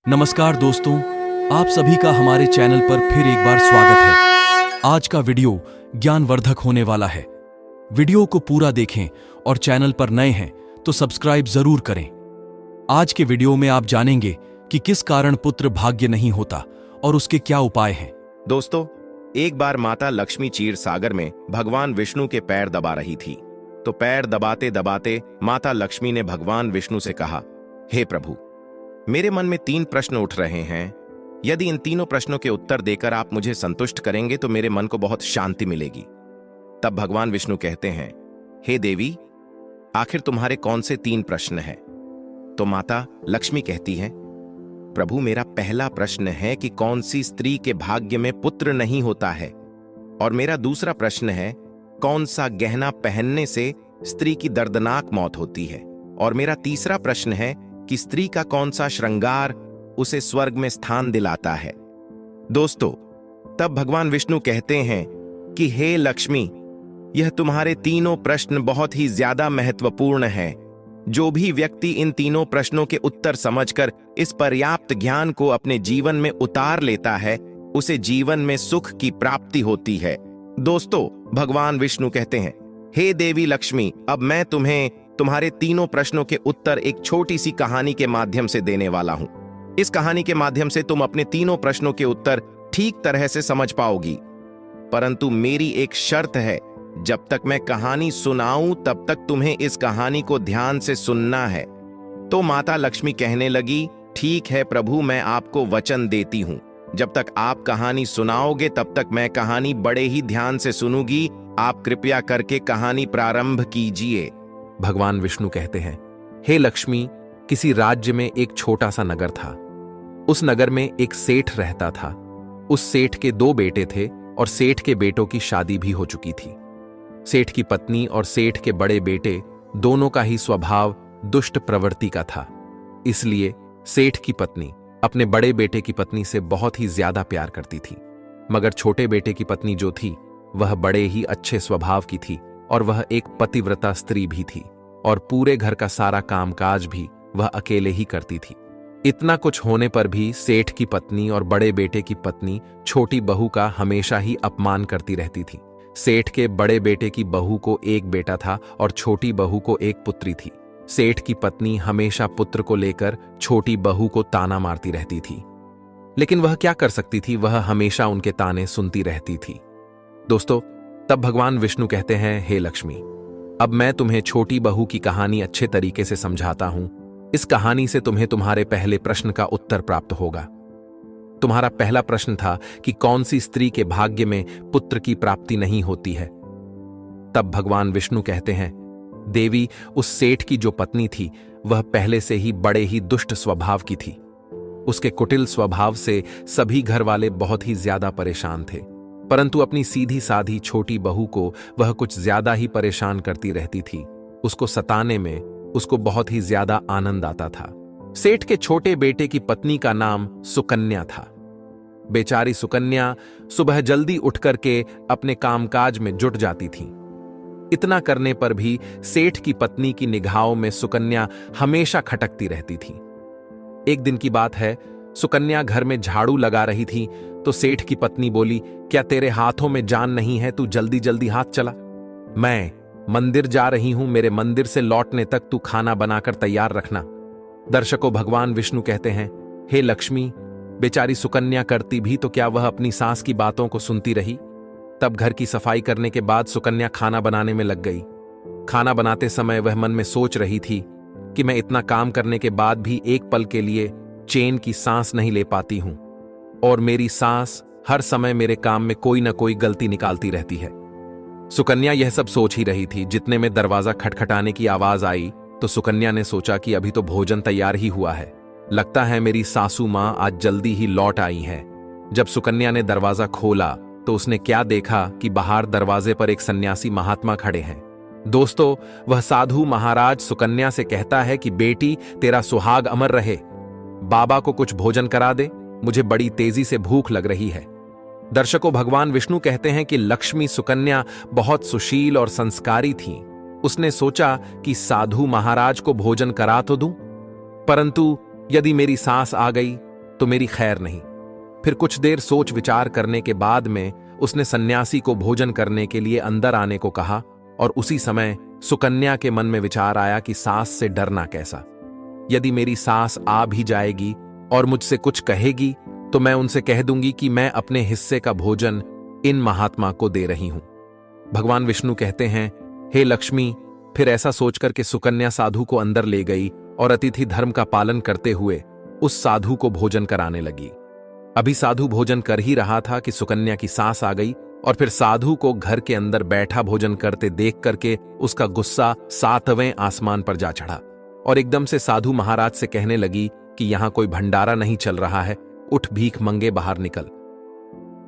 नमस्कार दोस्तों, आप सभी का हमारे चैनल पर फिर एक बार स्वागत है। आज का वीडियो ज्ञानवर्धक होने वाला है। वीडियो को पूरा देखें और चैनल पर नए हैं तो सब्सक्राइब जरूर करें। आज के वीडियो में आप जानेंगे कि किस कारण पुत्र भाग्य नहीं होता और उसके क्या उपाय हैं। दोस्तों, एक बार माता लक्ष्मी क्षीर सागर में भगवान विष्णु के पैर दबा रही थी। तो पैर दबाते दबाते माता लक्ष्मी ने भगवान विष्णु से कहा, हे प्रभु, मेरे मन में 3 प्रश्न उठ रहे हैं। यदि इन तीनों प्रश्नों के उत्तर देकर आप मुझे संतुष्ट करेंगे तो मेरे मन को बहुत शांति मिलेगी। तब भगवान विष्णु कहते हैं, हे देवी, आखिर तुम्हारे कौन से 3 प्रश्न हैं? तो माता लक्ष्मी कहती है, प्रभु, मेरा पहला प्रश्न है कि कौन सी स्त्री के भाग्य में पुत्र नहीं होता है, और मेरा दूसरा प्रश्न है कौन सा गहना पहनने से स्त्री की दर्दनाक मौत होती है, और मेरा तीसरा प्रश्न है कि स्त्री का कौन सा श्रृंगार उसे स्वर्ग में स्थान दिलाता है। दोस्तों, तब भगवान विष्णु कहते हैं कि हे लक्ष्मी, यह तुम्हारे तीनों प्रश्न बहुत ही ज्यादा महत्वपूर्ण हैं। जो भी व्यक्ति इन तीनों प्रश्नों के उत्तर समझकर इस पर्याप्त ज्ञान को अपने जीवन में उतार लेता है, उसे जीवन में सुख की प्राप्ति होती है। दोस्तों, भगवान विष्णु कहते हैं, हे देवी लक्ष्मी, अब मैं तुम्हें तुम्हारे तीनों प्रश्नों के उत्तर एक छोटी सी कहानी के माध्यम से देने वाला हूं। इस कहानी के माध्यम से तुम अपने तीनों प्रश्नों के उत्तर ठीक तरह से समझ पाओगी, परंतु मेरी एक शर्त है, जब तक मैं कहानी सुनाऊं तब तक तुम्हें इस कहानी को ध्यान से सुनना है। तो माता लक्ष्मी कहने लगी, ठीक है प्रभु, मैं आपको वचन देती हूं। जब तक आप कहानी सुनाओगे तब तक मैं कहानी बड़े ही ध्यान से सुनूंगी। आप कृपया करके कहानी प्रारंभ कीजिए। भगवान विष्णु कहते हैं, हे लक्ष्मी, किसी राज्य में एक छोटा सा नगर था। उस नगर में एक सेठ रहता था। उस सेठ के 2 बेटे थे और सेठ के बेटों की शादी भी हो चुकी थी। सेठ की पत्नी और सेठ के बड़े बेटे दोनों का ही स्वभाव दुष्ट प्रवृत्ति का था। इसलिए सेठ की पत्नी अपने बड़े बेटे की पत्नी से बहुत ही ज्यादा प्यार करती थी, मगर छोटे बेटे की पत्नी जो थी वह बड़े ही अच्छे स्वभाव की थी और वह एक पतिव्रता स्त्री भी थी, और पूरे घर का सारा कामकाज भी वह अकेले ही करती थी। इतना कुछ होने पर भी सेठ की पत्नी और बड़े बेटे की पत्नी छोटी बहू का हमेशा ही अपमान करती रहती थी। सेठ के बड़े बेटे की बहू को एक बेटा था और छोटी बहू को एक पुत्री थी। सेठ की पत्नी हमेशा पुत्र को लेकर छोटी बहू को ताना मारती रहती थी, लेकिन वह क्या कर सकती थी, वह हमेशा उनके ताने सुनती रहती थी। दोस्तों, तब भगवान विष्णु कहते हैं, हे लक्ष्मी, अब मैं तुम्हें छोटी बहू की कहानी अच्छे तरीके से समझाता हूं। इस कहानी से तुम्हें तुम्हारे पहले प्रश्न का उत्तर प्राप्त होगा। तुम्हारा पहला प्रश्न था कि कौन सी स्त्री के भाग्य में पुत्र की प्राप्ति नहीं होती है। तब भगवान विष्णु कहते हैं, देवी, उस सेठ की जो पत्नी थी वह पहले से ही बड़े ही दुष्ट स्वभाव की थी। उसके कुटिल स्वभाव से सभी घर वाले बहुत ही ज्यादा परेशान थे, परंतु अपनी सीधी साधी छोटी बहू को वह कुछ ज्यादा ही परेशान करती रहती थी। उसको सताने में उसको बहुत ही ज्यादा आनंद आता था। सेठ के छोटे बेटे की पत्नी का नाम सुकन्या था। बेचारी सुकन्या सुबह जल्दी उठ करके अपने कामकाज में जुट जाती थी। इतना करने पर भी सेठ की पत्नी की निगाहों में सुकन्या हमेशा खटकती रहती थी। एक दिन की बात है, सुकन्या घर में झाड़ू लगा रही थी तो सेठ की पत्नी बोली, क्या तेरे हाथों में जान नहीं है? तू जल्दी जल्दी हाथ चला। मैं मंदिर जा रही हूं, मेरे मंदिर से लौटने तक तू खाना बनाकर तैयार रखना। दर्शकों, भगवान विष्णु कहते हैं, हे लक्ष्मी, बेचारी सुकन्या करती भी तो क्या वह अपनी सास की बातों को सुनती रही। तब घर की सफाई करने के बाद सुकन्या खाना बनाने में लग गई। खाना बनाते समय वह मन में सोच रही थी कि मैं इतना काम करने के बाद भी एक पल के लिए चैन की सांस नहीं ले पाती हूं, और मेरी सास हर समय मेरे काम में कोई ना कोई गलती निकालती रहती है। सुकन्या यह सब सोच ही रही थी, जितने में दरवाजा खटखटाने की आवाज आई तो सुकन्या ने सोचा कि अभी तो भोजन तैयार ही हुआ है, लगता है मेरी सासू मां आज जल्दी ही लौट आई है। जब सुकन्या ने दरवाजा खोला तो उसने क्या देखा कि बाहर दरवाजे पर एक सन्यासी महात्मा खड़े हैं। दोस्तों, वह साधु महाराज सुकन्या से कहता है कि बेटी, तेरा सुहाग अमर रहे, बाबा को कुछ भोजन करा दे, मुझे बड़ी तेजी से भूख लग रही है। दर्शकों, भगवान विष्णु कहते हैं कि लक्ष्मी सुकन्या बहुत सुशील और संस्कारी थीं। उसने सोचा कि साधु महाराज को भोजन करा तो दूं, परंतु यदि मेरी सास आ गई तो मेरी खैर नहीं। फिर कुछ देर सोच विचार करने के बाद में उसने सन्यासी को भोजन करने के लिए अंदर आने को कहा, और उसी समय सुकन्या के मन में विचार आया कि सास से डरना कैसा। यदि मेरी सास आ भी जाएगी और मुझसे कुछ कहेगी तो मैं उनसे कह दूंगी कि मैं अपने हिस्से का भोजन इन महात्मा को दे रही हूं। भगवान विष्णु कहते हैं, हे लक्ष्मी। फिर ऐसा सोचकर के सुकन्या साधु को अंदर ले गई और अतिथि धर्म का पालन करते हुए उस साधु को भोजन कराने लगी। अभी साधु भोजन कर ही रहा था कि सुकन्या की सास आ गई, और फिर साधु को घर के अंदर बैठा भोजन करते देख करके उसका गुस्सा 7वें आसमान पर जा चढ़ा, और एकदम से साधु महाराज से कहने लगी कि यहां कोई भंडारा नहीं चल रहा है, उठ भीख मंगे बाहर निकल।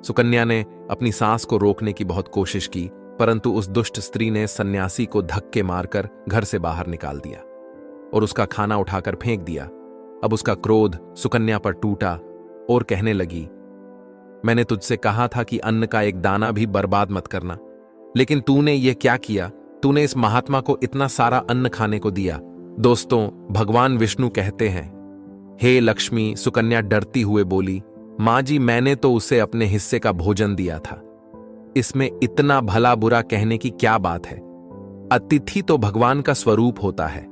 सुकन्या ने अपनी सांस को रोकने की बहुत कोशिश की, परंतु उस दुष्ट स्त्री ने सन्यासी को धक्के मारकर घर से बाहर निकाल दिया और उसका खाना उठाकर फेंक दिया। अब उसका क्रोध सुकन्या पर टूटा और कहने लगी, मैंने तुझसे कहा था कि अन्न का एक दाना भी बर्बाद मत करना, लेकिन तूने यह क्या किया? तूने इस महात्मा को इतना सारा अन्न खाने को दिया। दोस्तों, भगवान विष्णु कहते हैं, हे लक्ष्मी। सुकन्या डरती हुए बोली, मां जी, मैंने तो उसे अपने हिस्से का भोजन दिया था, इसमें इतना भला बुरा कहने की क्या बात है? अतिथि तो भगवान का स्वरूप होता है,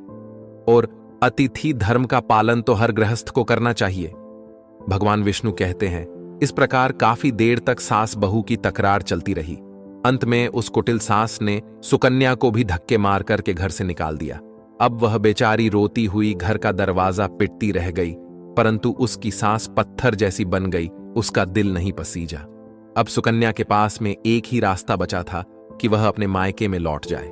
और अतिथि धर्म का पालन तो हर गृहस्थ को करना चाहिए। भगवान विष्णु कहते हैं, इस प्रकार काफी देर तक सास बहू की तकरार चलती रही। अंत में उस कुटिल सास ने सुकन्या को भी धक्के मार करके घर से निकाल दिया। अब वह बेचारी रोती हुई घर का दरवाजा पिटती रह गई, परंतु उसकी सांस पत्थर जैसी बन गई, उसका दिल नहीं पसीजा। अब सुकन्या के पास में एक ही रास्ता बचा था कि वह अपने मायके में लौट जाए।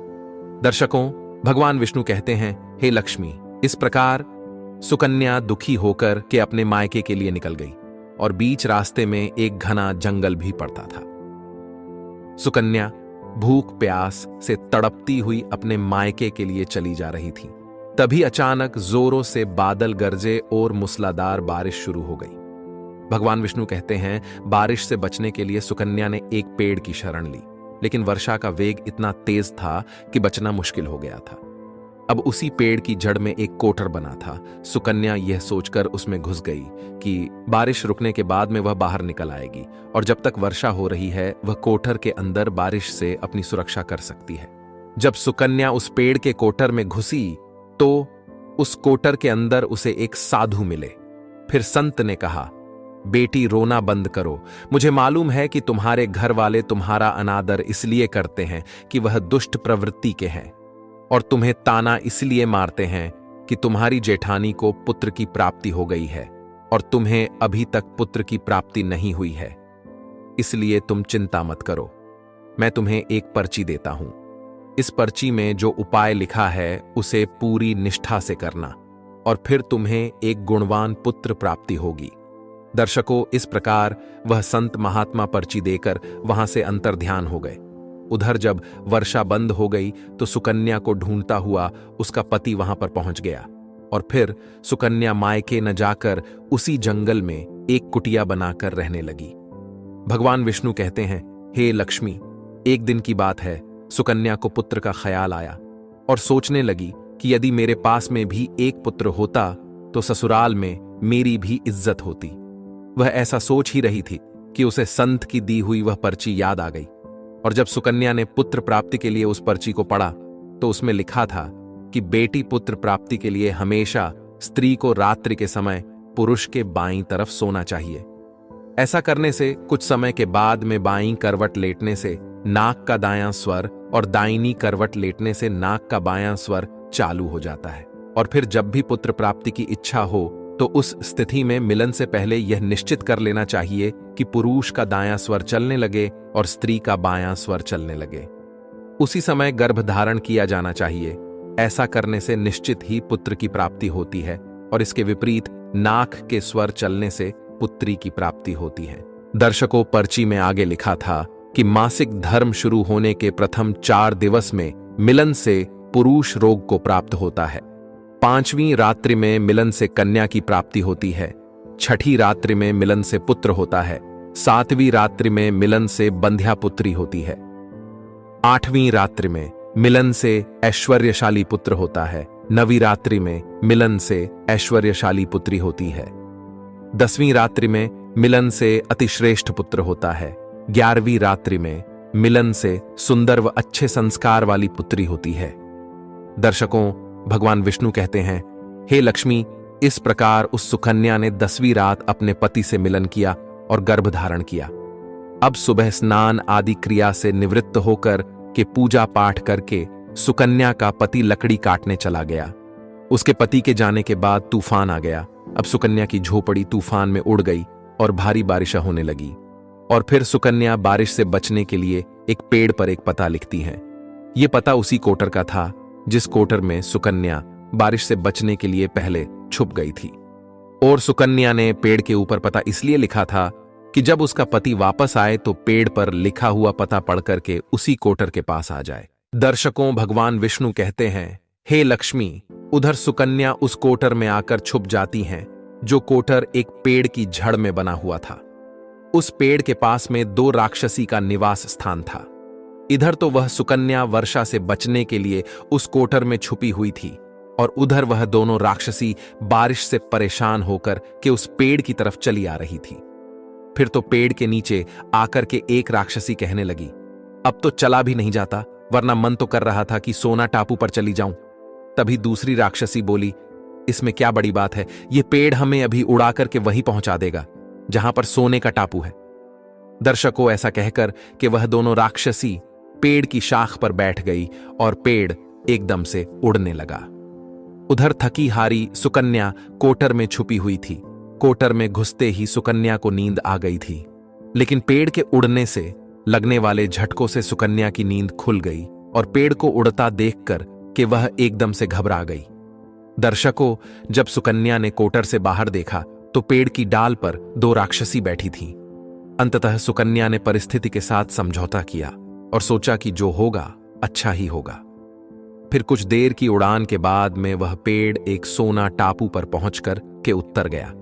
दर्शकों, भगवान विष्णु कहते हैं, हे लक्ष्मी। इस प्रकार सुकन्या दुखी होकर के अपने मायके के लिए निकल गई, और बीच रास्ते में एक घना जंगल भी पड़ता था। सुकन्या भूख प्यास से तड़पती हुई अपने मायके के लिए चली जा रही थी। तभी अचानक जोरों से बादल गरजे और मूसलाधार बारिश शुरू हो गई। भगवान विष्णु कहते हैं, बारिश से बचने के लिए सुकन्या ने एक पेड़ की शरण ली, लेकिन वर्षा का वेग इतना तेज था कि बचना मुश्किल हो गया था। अब उसी पेड़ की जड़ में एक कोटर बना था। सुकन्या यह सोचकर उसमें घुस गई कि बारिश रुकने के बाद में वह बाहर निकल आएगी, और जब तक वर्षा हो रही है वह कोटर के अंदर बारिश से अपनी सुरक्षा कर सकती है। जब सुकन्या उस पेड़ के कोटर में घुसी तो उस कोटर के अंदर उसे एक साधु मिले। फिर संत ने कहा, बेटी, रोना बंद करो। मुझे मालूम है कि तुम्हारे घर वाले तुम्हारा अनादर इसलिए करते हैं कि वह दुष्ट प्रवृत्ति के हैं, और तुम्हें ताना इसलिए मारते हैं कि तुम्हारी जेठानी को पुत्र की प्राप्ति हो गई है और तुम्हें अभी तक पुत्र की प्राप्ति नहीं हुई है। इसलिए तुम चिंता मत करो, मैं तुम्हें एक पर्ची देता हूं। इस पर्ची में जो उपाय लिखा है उसे पूरी निष्ठा से करना, और फिर तुम्हें एक गुणवान पुत्र प्राप्ति होगी। दर्शकों, इस प्रकार वह संत महात्मा पर्ची देकर वहां से अंतर्ध्यान हो गए। उधर जब वर्षा बंद हो गई तो सुकन्या को ढूंढता हुआ उसका पति वहां पर पहुंच गया, और फिर सुकन्या मायके न जाकर उसी जंगल में एक कुटिया बनाकर रहने लगी। भगवान विष्णु कहते हैं, हे लक्ष्मी। एक दिन की बात है, सुकन्या को पुत्र का ख्याल आया और सोचने लगी कि यदि मेरे पास में भी एक पुत्र होता तो ससुराल में मेरी भी इज्जत होती। वह ऐसा सोच ही रही थी कि उसे संत की दी हुई वह पर्ची याद आ गई, और जब सुकन्या ने पुत्र प्राप्ति के लिए उस पर्ची को पढ़ा तो उसमें लिखा था कि बेटी पुत्र प्राप्ति के लिए हमेशा स्त्री को रात्रि के समय पुरुष के बाईं तरफ सोना चाहिए। ऐसा करने से कुछ समय के बाद में बाईं करवट लेटने से नाक का दायां स्वर और दाहिनी करवट लेटने से नाक का बायां स्वर चालू हो जाता है, और फिर जब भी पुत्र प्राप्ति की इच्छा हो तो उस स्थिति में मिलन से पहले यह निश्चित कर लेना चाहिए कि पुरुष का दायां स्वर चलने लगे और स्त्री का बायां स्वर चलने लगे। उसी समय गर्भ धारण किया जाना चाहिए। ऐसा करने से निश्चित ही पुत्र की प्राप्ति होती है, और इसके विपरीत नाक के स्वर चलने से पुत्री की प्राप्ति होती है। दर्शकों, पर्ची में आगे लिखा था कि मासिक धर्म शुरू होने के प्रथम 4 दिवस में मिलन से पुरुष रोग को प्राप्त होता है। 5वीं रात्रि में मिलन से कन्या की प्राप्ति होती है। 6ठी रात्रि में मिलन से पुत्र होता है। 7वीं रात्रि में मिलन से बंध्या पुत्री होती है। 8वीं रात्रि में मिलन से ऐश्वर्यशाली पुत्र होता है। 9वीं रात्रि में मिलन से ऐश्वर्यशाली पुत्री होती है। 10वीं रात्रि में मिलन से अतिश्रेष्ठ पुत्र होता है। 11वीं रात्रि में मिलन से सुंदर व अच्छे संस्कार वाली पुत्री होती है। दर्शकों, भगवान विष्णु कहते हैं, हे लक्ष्मी, इस प्रकार उस सुकन्या ने 10वीं रात अपने पति से मिलन किया और गर्भ धारण किया। अब सुबह स्नान आदि क्रिया से निवृत्त होकर के पूजा पाठ करके सुकन्या का पति लकड़ी काटने चला गया। उसके पति के जाने के बाद तूफान आ गया। अब सुकन्या की झोपड़ी तूफान में उड़ गई और भारी बारिश होने लगी। और फिर सुकन्या बारिश से बचने के लिए एक पेड़ पर एक पता लिखती है। यह पता उसी कोटर का था जिस कोटर में सुकन्या बारिश से बचने के लिए पहले छुप गई थी। और सुकन्या ने पेड़ के ऊपर पता इसलिए लिखा था कि जब उसका पति वापस आए तो पेड़ पर लिखा हुआ पता पढ़ करके उसी कोटर के पास आ जाए। दर्शकों, भगवान विष्णु कहते हैं, हे लक्ष्मी, उधर सुकन्या उस कोटर में आकर छुप जाती हैं, जो कोटर एक पेड़ की जड़ में बना हुआ था। उस पेड़ के पास में 2 राक्षसी का निवास स्थान था। इधर तो वह सुकन्या वर्षा से बचने के लिए उस कोटर में छुपी हुई थी और उधर वह दोनों राक्षसी बारिश से परेशान होकर के उस पेड़ की तरफ चली आ रही थी। फिर तो पेड़ के नीचे आकर के एक राक्षसी कहने लगी, अब तो चला भी नहीं जाता, वरना मन तो कर रहा था कि सोना टापू पर चली जाऊं। तभी दूसरी राक्षसी बोली, इसमें क्या बड़ी बात है, ये पेड़ हमें अभी उड़ा करके वहीं पहुंचा देगा जहां पर सोने का टापू है। दर्शकों, ऐसा कहकर कि वह दोनों राक्षसी पेड़ की शाख पर बैठ गई और पेड़ एकदम से उड़ने लगा। उधर थकी हारी सुकन्या कोटर में छुपी हुई थी। कोटर में घुसते ही सुकन्या को नींद आ गई थी, लेकिन पेड़ के उड़ने से लगने वाले झटकों से सुकन्या की नींद खुल गई और पेड़ को उड़ता देखकर कि वह एकदम से घबरा गई। दर्शकों, जब सुकन्या ने कोटर से बाहर देखा तो पेड़ की डाल पर 2 राक्षसी बैठी थीं। अंततः सुकन्या ने परिस्थिति के साथ समझौता किया और सोचा कि जो होगा अच्छा ही होगा। फिर कुछ देर की उड़ान के बाद में वह पेड़ एक सोना टापू पर पहुंचकर के उतर गया।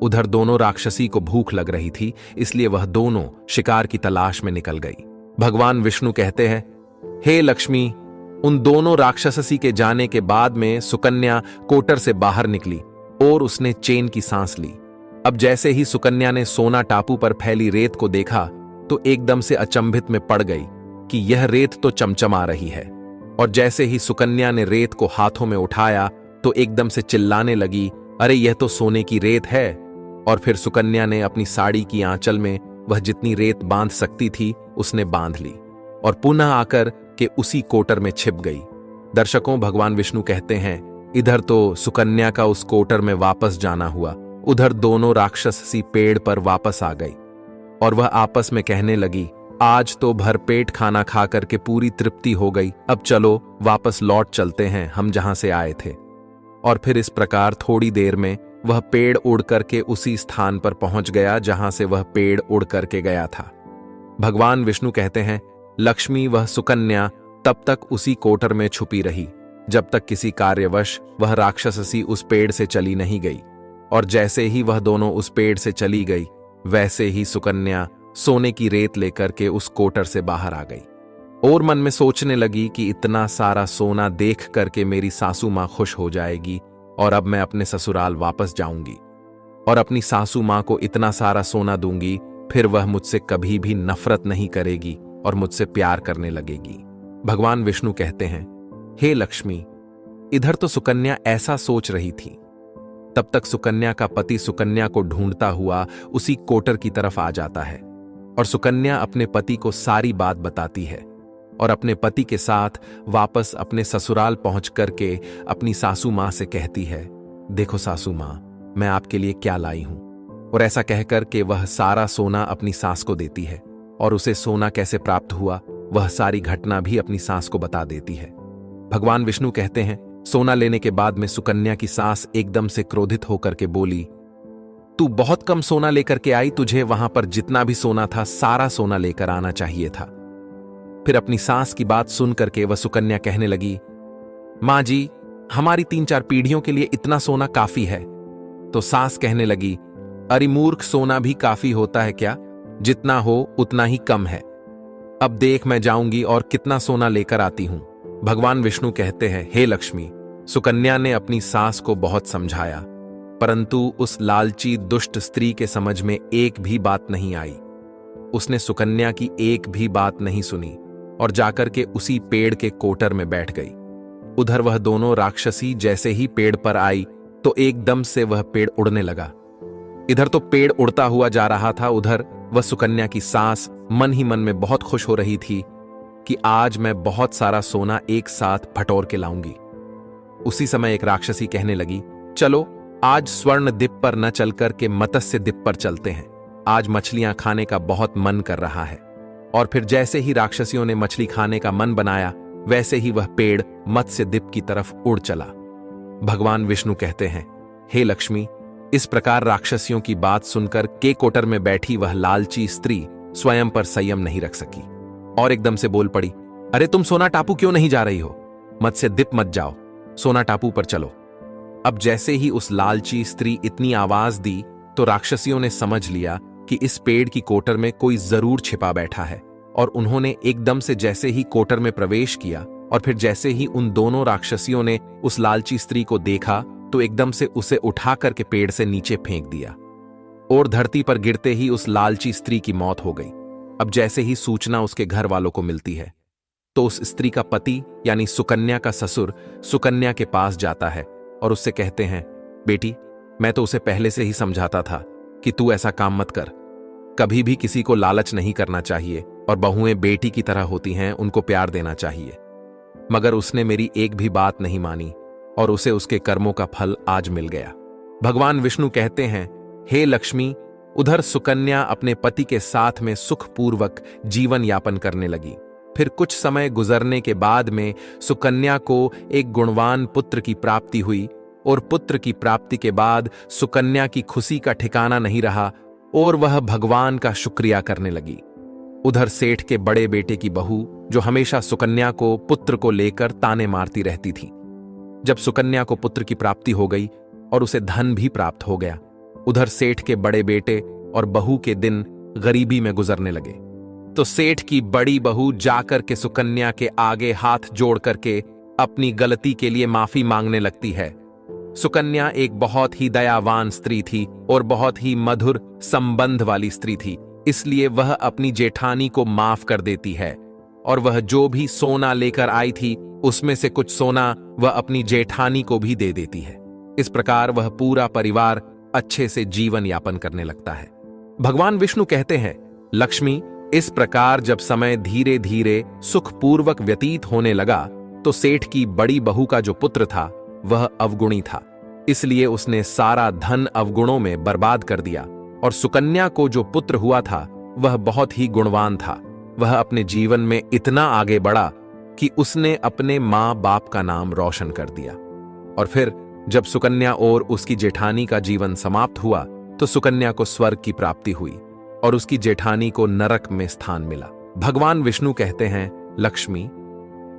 उधर दोनों राक्षसी को भूख लग रही थी, इसलिए वह दोनों शिकार की तलाश में निकल गई। भगवान विष्णु कहते हैं, हे लक्ष्मी, उन दोनों राक्षसी के जाने के बाद में सुकन्या कोटर से बाहर निकली और उसने चैन की सांस ली। अब जैसे ही सुकन्या ने सोना टापू पर फैली रेत को देखा तो एकदम से अचंभित में पड़ गई कि यह रेत तो चमचमा रही है। और जैसे ही सुकन्या ने रेत को हाथों में उठाया तो एकदम से चिल्लाने लगी, अरे यह तो सोने की रेत है। और फिर सुकन्या ने अपनी साड़ी की आंचल में वह जितनी रेत बांध सकती थी उसने बांध ली और पुनः आकर के उसी कोटर में छिप गई। दर्शकों, भगवान विष्णु कहते हैं, इधर तो सुकन्या का उस कोटर में वापस जाना हुआ, उधर दोनों राक्षसी पेड़ पर वापस आ गई और वह आपस में कहने लगी, आज तो भरपेट खाना खा करके पूरी तृप्ति हो गई, अब चलो वापस लौट चलते हैं हम जहां से आए थे। और फिर इस प्रकार थोड़ी देर में वह पेड़ उड़ करके उसी स्थान पर पहुंच गया जहां से वह पेड़ उड़ करके गया था। भगवान विष्णु कहते हैं, लक्ष्मी, वह सुकन्या तब तक उसी कोटर में छुपी रही जब तक किसी कार्यवश वह राक्षसी उस पेड़ से चली नहीं गई। और जैसे ही वह दोनों उस पेड़ से चली गई, वैसे ही सुकन्या सोने की रेत लेकर के उस कोटर से बाहर आ गई और मन में सोचने लगी कि इतना सारा सोना देख करके मेरी सासू मां खुश हो जाएगी और अब मैं अपने ससुराल वापस जाऊंगी और अपनी सासू मां को इतना सारा सोना दूंगी, फिर वह मुझसे कभी भी नफरत नहीं करेगी और मुझसे प्यार करने लगेगी। भगवान विष्णु कहते हैं, हे लक्ष्मी, इधर तो सुकन्या ऐसा सोच रही थी, तब तक सुकन्या का पति सुकन्या को ढूंढता हुआ उसी कोटर की तरफ आ जाता है और सुकन्या अपने पति को सारी बात बताती है और अपने पति के साथ वापस अपने ससुराल पहुंच करके अपनी सासू मां से कहती है, देखो सासू मां, मैं आपके लिए क्या लाई हूं। और ऐसा कहकर के वह सारा सोना अपनी सास को देती है और उसे सोना कैसे प्राप्त हुआ वह सारी घटना भी अपनी सास को बता देती है। भगवान विष्णु कहते हैं, सोना लेने के बाद में सुकन्या की सास एकदम से क्रोधित होकर के बोली, तू बहुत कम सोना लेकर के आई, तुझे वहां पर जितना भी सोना था सारा सोना लेकर आना चाहिए था। फिर अपनी सास की बात सुन करके वह सुकन्या कहने लगी, मां जी, हमारी 3-4 पीढ़ियों के लिए इतना सोना काफी है। तो सास कहने लगी, अरे मूर्ख, सोना भी काफी होता है क्या? जितना हो उतना ही कम है। अब देख, मैं जाऊंगी और कितना सोना लेकर आती हूं। भगवान विष्णु कहते हैं, हे लक्ष्मी, सुकन्या ने अपनी सास को बहुत समझाया परंतु उस लालची दुष्ट स्त्री के समझ में एक भी बात नहीं आई। उसने सुकन्या की एक भी बात नहीं सुनी और जाकर के उसी पेड़ के कोटर में बैठ गई। उधर वह दोनों राक्षसी जैसे ही पेड़ पर आई तो एकदम से वह पेड़ उड़ने लगा। इधर तो पेड़ उड़ता हुआ जा रहा था, उधर वह सुकन्या की सास मन ही मन में बहुत खुश हो रही थी कि आज मैं बहुत सारा सोना एक साथ फटोर के लाऊंगी। उसी समय एक राक्षसी कहने लगी, चलो आज स्वर्ण द्वीप पर न चलकर के मत्स्य द्वीप पर चलते हैं, आज मछलियां खाने का बहुत मन कर रहा है। और फिर जैसे ही राक्षसियों ने मछली खाने का मन बनाया, वैसे ही वह पेड़ मत्स्य द्वीप की तरफ उड़ चला। भगवान विष्णु कहते हैं, हे लक्ष्मी, इस प्रकार राक्षसियों की बात सुनकर के कोटर में बैठी वह लालची स्त्री स्वयं पर संयम नहीं रख सकी और एकदम से बोल पड़ी, अरे तुम सोना टापू क्यों नहीं जा रही हो? मत्स्य द्वीप मत जाओ, सोना टापू पर चलो। अब जैसे ही उस लालची स्त्री इतनी आवाज दी तो राक्षसियों ने समझ लिया कि इस पेड़ की कोटर में कोई जरूर छिपा बैठा है और उन्होंने एकदम से जैसे ही कोटर में प्रवेश किया और फिर जैसे ही उन दोनों राक्षसियों ने उस लालची स्त्री को देखा तो एकदम से उसे उठा करके पेड़ से नीचे फेंक दिया और धरती पर गिरते ही उस लालची स्त्री की मौत हो गई। अब जैसे ही सूचना उसके घर वालों को मिलती है तो उस स्त्री का पति यानी सुकन्या का ससुर सुकन्या के पास जाता है और उससे कहते हैं, बेटी, मैं तो उसे पहले से ही समझाता था कि तू ऐसा काम मत कर, कभी भी किसी को लालच नहीं करना चाहिए और बहुएं बेटी की तरह होती हैं, उनको प्यार देना चाहिए। मगर उसने मेरी एक भी बात नहीं मानी और उसे उसके कर्मों का फल आज मिल गया। भगवान विष्णु कहते हैं, हे लक्ष्मी, उधर सुकन्या अपने पति के साथ में सुखपूर्वक जीवन यापन करने लगी। फिर कुछ समय गुजरने के बाद में सुकन्या को एक गुणवान पुत्र की प्राप्ति हुई और पुत्र की प्राप्ति के बाद सुकन्या की खुशी का ठिकाना नहीं रहा और वह भगवान का शुक्रिया करने लगी। उधर सेठ के बड़े बेटे की बहू, जो हमेशा सुकन्या को पुत्र को लेकर ताने मारती रहती थी, जब सुकन्या को पुत्र की प्राप्ति हो गई और उसे धन भी प्राप्त हो गया, उधर सेठ के बड़े बेटे और बहू के दिन गरीबी में गुजरने लगे। तो सेठ की बड़ी बहू जाकर के सुकन्या के आगे हाथ जोड़ करके अपनी गलती के लिए माफी मांगने लगती है। सुकन्या एक बहुत ही दयावान स्त्री थी और बहुत ही मधुर संबंध वाली स्त्री थी, इसलिए वह अपनी जेठानी को माफ कर देती है और वह जो भी सोना लेकर आई थी उसमें से कुछ सोना वह अपनी जेठानी को भी दे देती है। इस प्रकार वह पूरा परिवार अच्छे से जीवन यापन करने लगता है। भगवान विष्णु कहते हैं, लक्ष्मी, इस प्रकार जब समय धीरे धीरे सुखपूर्वक व्यतीत होने लगा तो सेठ की बड़ी बहू का जो पुत्र था वह अवगुणी था, इसलिए उसने सारा धन अवगुणों में बर्बाद कर दिया और सुकन्या को जो पुत्र हुआ था वह बहुत ही गुणवान था। वह अपने जीवन में इतना आगे बढ़ा कि उसने अपने माँ बाप का नाम रोशन कर दिया। और फिर जब सुकन्या और उसकी जेठानी का जीवन समाप्त हुआ तो सुकन्या को स्वर्ग की प्राप्ति हुई और उसकी जेठानी को नरक में स्थान मिला। भगवान विष्णु कहते हैं, लक्ष्मी,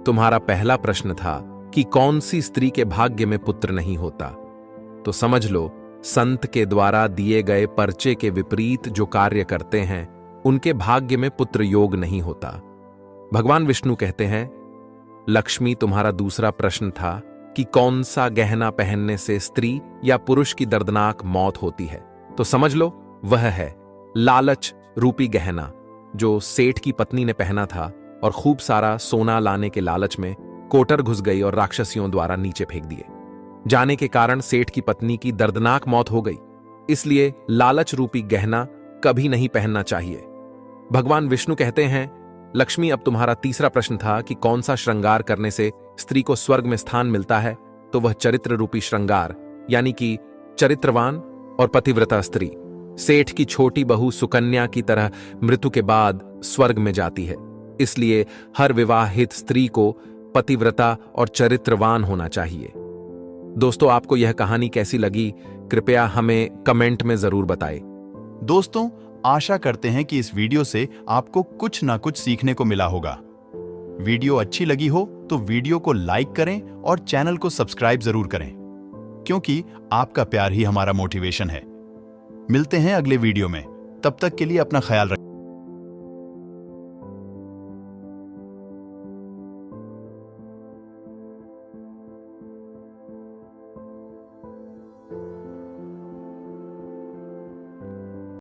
तुम्हारा पहला प्रश्न था कि कौन सी स्त्री के भाग्य में पुत्र नहीं होता, तो समझ लो संत के द्वारा दिए गए पर्चे के विपरीत जो कार्य करते हैं उनके भाग्य में पुत्र योग नहीं होता। भगवान विष्णु कहते हैं, लक्ष्मी, तुम्हारा दूसरा प्रश्न था कि कौन सा गहना पहनने से स्त्री या पुरुष की दर्दनाक मौत होती है, तो समझ लो वह है लालच रूपी गहना, जो सेठ की पत्नी ने पहना था और खूब सारा सोना लाने के लालच में कोटर घुस गई और राक्षसियों द्वारा नीचे फेंक दिए जाने के कारण सेठ की पत्नी की दर्दनाक मौत हो गई। इसलिए लालच रूपी गहना कभी नहीं पहनना चाहिए। भगवान विष्णु कहते हैं, लक्ष्मी, अब तुम्हारा तीसरा प्रश्न था कि कौन सा श्रृंगार करने से स्त्री को स्वर्ग में स्थान मिलता है, तो वह चरित्र रूपी श्रृंगार यानी कि चरित्रवान और पतिव्रता स्त्री। सेठ की छोटी बहू सुकन्या की तरह मृत्यु के बाद स्वर्ग में जाती है, इसलिए हर विवाहित स्त्री को पतिव्रता और चरित्रवान होना चाहिए। दोस्तों, आपको यह कहानी कैसी लगी, कृपया हमें कमेंट में जरूर बताएं। दोस्तों, आशा करते हैं कि इस वीडियो से आपको कुछ ना कुछ सीखने को मिला होगा। वीडियो अच्छी लगी हो तो वीडियो को लाइक करें और चैनल को सब्सक्राइब जरूर करें, क्योंकि आपका प्यार ही हमारा मोटिवेशन है। मिलते हैं अगले वीडियो में, तब तक के लिए अपना ख्याल रखें।